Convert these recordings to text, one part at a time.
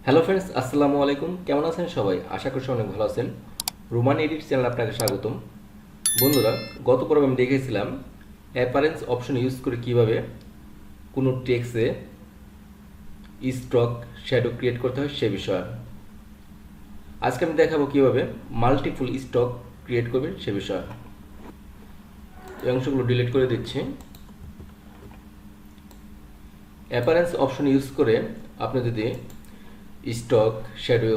Hello friends, আসসালামু আলাইকুম। কেমন আছেন সবাই? আশা করছি অনেক ভালো আছেন। রোমান এডিট চ্যানেল আপনাকে স্বাগতম। বন্ধুরা, গত পর্বে আমি দেখেছিলাম অ্যাপারেন্স অপশন ইউজ করে কিভাবে কোনো টেক্সে স্টক শ্যাডো ক্রিয়েট করতে হয় সে বিষয়ে। আজকে আমি দেখাবো কিভাবে মাল্টিপল স্টক ক্রিয়েট করবেন সে বিষয়ে। এই অংশগুলো ডিলিট করে দিচ্ছি। অ্যাপারেন্স অপশন ইউজ করে আপনি যদি স্টক শ্যাডো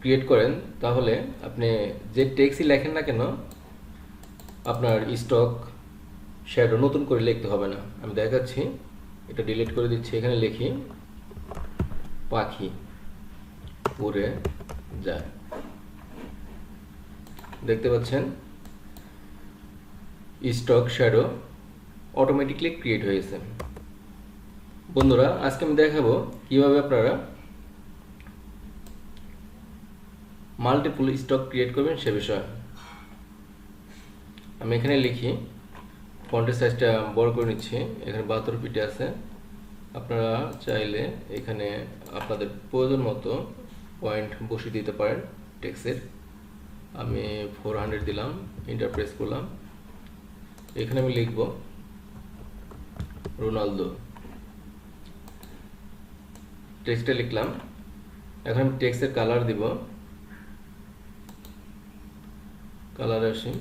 ক্রিয়েট করেন, তাহলে আপনি যে টেক্সটই লেখেন না কেন আপনার স্টক শ্যাডো নতুন করে লিখতে হবে না। আমি দেখাচ্ছি, এটা ডিলিট করে দিচ্ছি। এখানে লিখি পাখি উড়ে যায়। দেখতে পাচ্ছেন স্টক শ্যাডো অটোমেটিকলি ক্রিয়েট হয়েছে। বন্ধুরা, আজকে আমি দেখাবো কিভাবে আপনারা মাল্টিপল স্টক ক্রিয়েট করবেন সে বিষয়ে। আমি এখানে লিখি, ফন্টের সাইজটা বড় করে নিচ্ছি। এখানে 72 পিটে আছে। আপনারা চাইলে এখানে আপনাদের প্রয়োজন মতো পয়েন্ট বসিয়ে দিতে পারেন টেক্সের। আমি 400 দিলাম, এন্টার প্রেস করলাম। এখানে আমি লিখব রোনালদো। টেক্সটে লিখলাম। এখন আমি টেক্সের কালার দিব। কালারে আসি,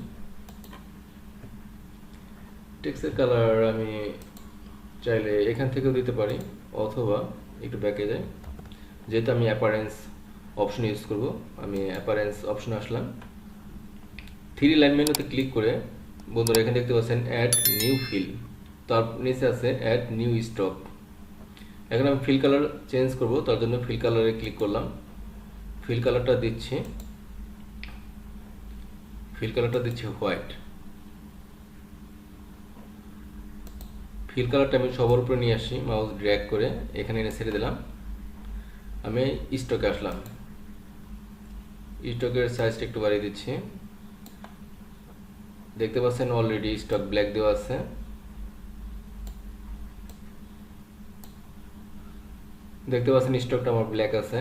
টেক্সের কালার আমি চাইলে এখান থেকেও দিতে পারি, অথবা একটু ব্যাকে যাই। যেহেতু আমি অ্যাপারেন্স অপশন ইউজ করব, আমি অ্যাপারেন্স অপশনে আসলাম। 3 লাইন মেনুতে ক্লিক করে বন্ধুরা এখানে দেখতে পাচ্ছেন অ্যাড নিউ ফিল, তার নিচে আছে অ্যাড নিউ স্টক। এখন আমি ফিল কালার চেঞ্জ করব, তার জন্য ফিল কালারে ক্লিক করলাম। ফিল কালারটা দিচ্ছি হোয়াইট। ফিল কালারটা আমি সবার উপরে নিয়ে আসি, মাউস ড্র্যাগ করে এখানে এনে ছেড়ে দিলাম। আমি স্টকে আসলাম। স্টকের সাইজটা একটু বাড়িয়ে দিচ্ছি। দেখতে পাচ্ছেন অলরেডি স্টক ব্ল্যাক দেওয়া আছে। দেখতে পাচ্ছেন স্টকটা আমার ব্ল্যাক আছে।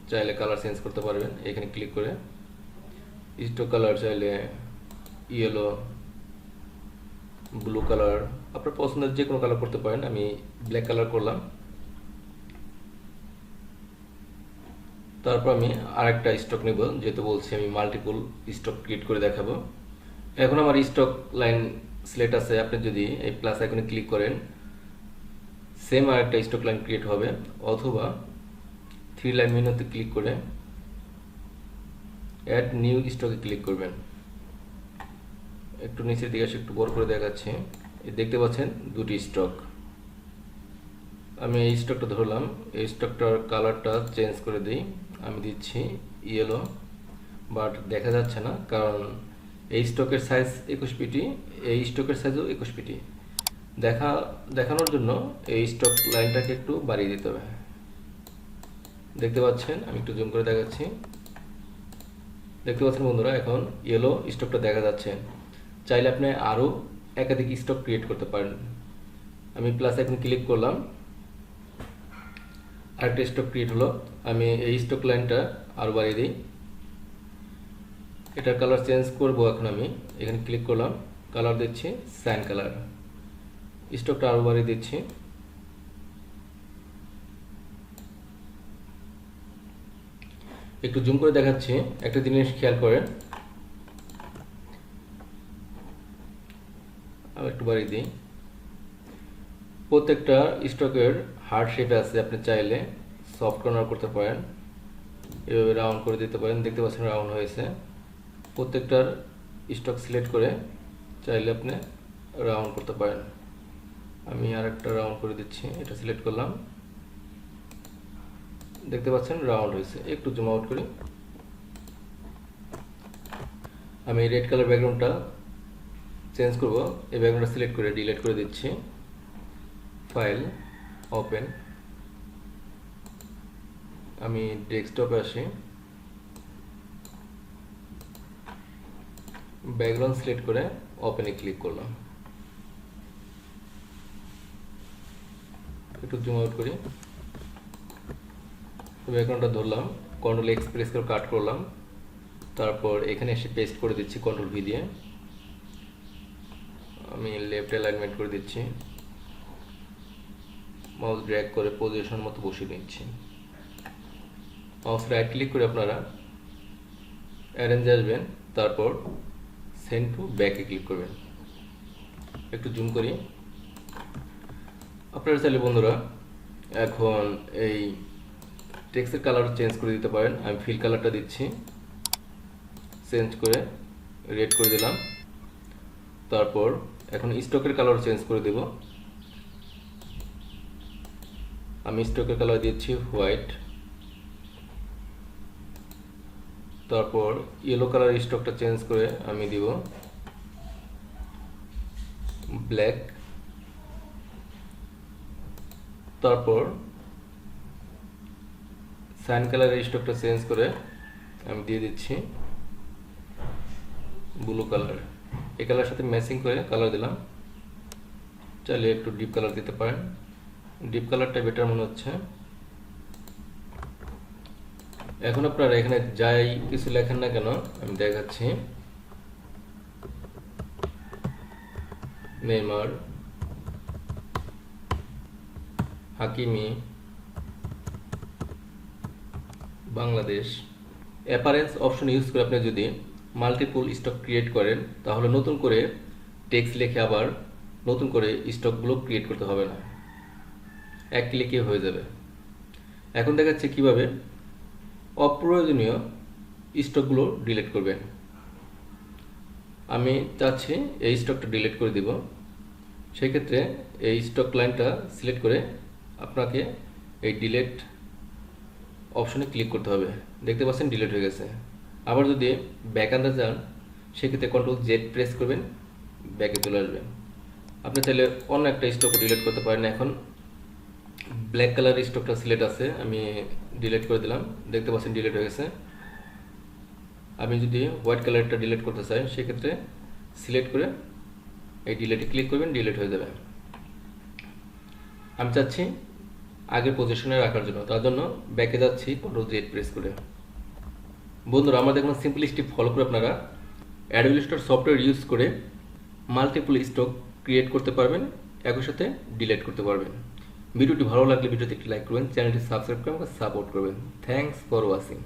চাইলে কালার চেঞ্জ করতে পারবেন এখানে ক্লিক করে। স্টক কালার চাইলে ইয়েলো, ব্লু কালার, আপনার পছন্দের যে কোনো কালার করতে পারেন। আমি ব্ল্যাক কালার করলাম। তারপর আমি আরেকটা স্টক নেব, যেহেতু বলছি আমি মাল্টিপল স্টক ক্রিয়েট করে দেখাবো। এখন আমার স্টক লাইন সিলেক্ট আছে। আপনি যদি এই প্লাস আইকনে ক্লিক করেন, সেম আরেকটা স্টক লাইন ক্রিয়েট হবে, অথবা 3 লাইন মেনুতে ক্লিক করে অ্যাড নিউ স্টকে ক্লিক করবেন। একটু নিচের দিকে আসে, একটু বড় করে দেখাচ্ছি। দেখতে পাচ্ছেন দুটি স্টক। আমি এই স্টকটা ধরলাম। এই স্টকটার কালারটা চেঞ্জ করে দিই। আমি দিচ্ছি ইয়েলো, বাট দেখা যাচ্ছে না, কারণ এই স্টকের সাইজ 21 পিটি, এই স্টকের সাইজও 21 পিটি। দেখানোর জন্য এই স্টক লাইনটাকে একটু বাড়িয়ে দিতে হবে। দেখতে পাচ্ছেন, আমি একটু জুম করে দেখাচ্ছি। দেখতে পাচ্ছেন বন্ধুরা, এখন ইয়েলো স্টকটা দেখা যাচ্ছে। চাইলে আপনি আরও একাধিক স্টক ক্রিয়েট করতে পারেন। আমি প্লাস এখন ক্লিক করলাম, আরেকটা স্টক ক্রিয়েট হলো। আমি এই স্টক লাইনটা আরও বাড়িয়ে দিই। এটার কালার চেঞ্জ করব। এখন আমি এখানে ক্লিক করলাম, কালার দিচ্ছি সাইন কালার। স্টকটা আরও বাড়িয়ে দিচ্ছি। একটু জুম করে দেখাচ্ছি। একটা জিনিস খেয়াল করেন, আমি একটু বাড়িয়ে দিই। প্রত্যেকটা স্টকের হার্ড শেপে আছে। আপনি চাইলে সফট কর্নার করতে পারেন, এভাবে রাউন্ড করে দিতে পারেন। দেখতে পাচ্ছেন রাউন্ড হয়েছে। প্রত্যেকটার স্টক সিলেক্ট করে চাইলে আপনি রাউন্ড করতে পারেন। আমি আরেকটা রাউন্ড করে দিচ্ছি, এটা সিলেক্ট করলাম। দেখতে পাচ্ছেন রাউন্ড হয়েছে। একটু জুম আউট করি। আমি রেড কালার ব্যাকগ্রাউন্ডটা চেঞ্জ করব। এই ব্যাকগ্রাউন্ডটা সিলেক্ট করে ডিলিট করে দিচ্ছি। File, open. আমি ডেস্কটপে আসি, ব্যাকগ্রাউন্ড সিলেক্ট করে ওপেনে ক্লিক করলাম। একটু জুম আউট করি। ব্যাকগ্রাউন্ডটা ধরলাম, কন্ট্রোল এক্স প্রেস করে কাট করলাম, তারপর এখানে এসে পেস্ট করে দিচ্ছি কন্ট্রোল ভি দিয়ে। আমি লেফট অ্যালাইনমেন্ট করে দিচ্ছি, মাউস ড্র্যাগ করে পজিশন মতো বসিয়ে নিচ্ছি। মাউস রাইট ক্লিক করে আপনারা অ্যারেঞ্জে আসবেন, তারপর সেন্ড টু ব্যাকে ক্লিক করবেন। একটু জুম করি। আপনারা চাইলে বন্ধুরা এখন এই টেক্সটের কালার চেঞ্জ করে দিতে পারেন। আমি ফিল কালারটা দিচ্ছি, চেঞ্জ করে রেড করে দিলাম। তারপর এখন স্টকের কালার চেঞ্জ করে দেব। আমি স্টকের কালার দিচ্ছি হোয়াইট। তারপর ইয়েলো কালার স্টকটা চেঞ্জ করে আমি দিব ব্ল্যাক। তারপর সাইন কালারের স্টকটা চেঞ্জ করে আমি দিয়ে দিচ্ছি ব্লু কালার। এই কালার সাথে ম্যাচিং করে কালার দিলাম। চাইলে একটু ডিপ কালার দিতে পারেন, ডিপ কালারটা বেটার মনে হচ্ছে। এখন আপনারা এখানে যাই কিছু লেখেন না কেন আমি দেখাচ্ছি। Neymar, Hakimi, Bangladesh. অ্যাপারেন্স option use করে আপনি যদি মাল্টিপল স্টক ক্রিয়েট করেন তাহলে নতুন করে টেক্সট লিখে আবার নতুন করে স্টকগুলো ক্রিয়েট করতে হবে না, এক ক্লিকে হয়ে যাবে। এখন দেখাচ্ছে কিভাবে অপ্রয়োজনীয় স্টকগুলো ডিলিট করবেন। আমি চাচ্ছি এই স্টকটা ডিলিট করে দিব। সেক্ষেত্রে এই স্টক লাইনটা সিলেক্ট করে আপনাকে এই ডিলিট অপশনে ক্লিক করতে হবে। দেখতে পাচ্ছেন ডিলিট হয়ে গেছে। আবার যদি ব্যাক আনতে চান সেক্ষেত্রে কন্ট্রোল জেড প্রেস করবেন, ব্যাকে চলে আসবেন। আপনি চাইলে অন্য একটা স্টকও ডিলিট করতে পারেন। এখন ব্ল্যাক কালার স্টকটা সিলেক্ট আছে, আমি ডিলিট করে দিলাম। দেখতে পাচ্ছেন ডিলিট হয়ে গেছে। আমি যদি হোয়াইট কালারটা ডিলিট করতে চাই সেক্ষেত্রে সিলেক্ট করে এই ডিলিটে ক্লিক করবেন, ডিলিট হয়ে যাবে। আমি চাচ্ছি আগের পজিশনে রাখার জন্য, তার জন্য ব্যাকে যাচ্ছি কন্ট্রোল জেড প্রেস করে। বন্ধুরা আমার দেখুন সিম্পল স্টেপ ফলো করে আপনারা অ্যাডোবি ইলাস্ট্রেটর সফটওয়্যার ইউজ করে মাল্টিপল স্টক ক্রিয়েট করতে পারবেন, একই সাথে ডিলিট করতে পারবেন। ভিডিওটি ভালো লাগলে ভিডিওতে একটি লাইক করবেন, চ্যানেলটি সাবস্ক্রাইব করে আমাকে সাপোর্ট করবেন। Thanks for watching.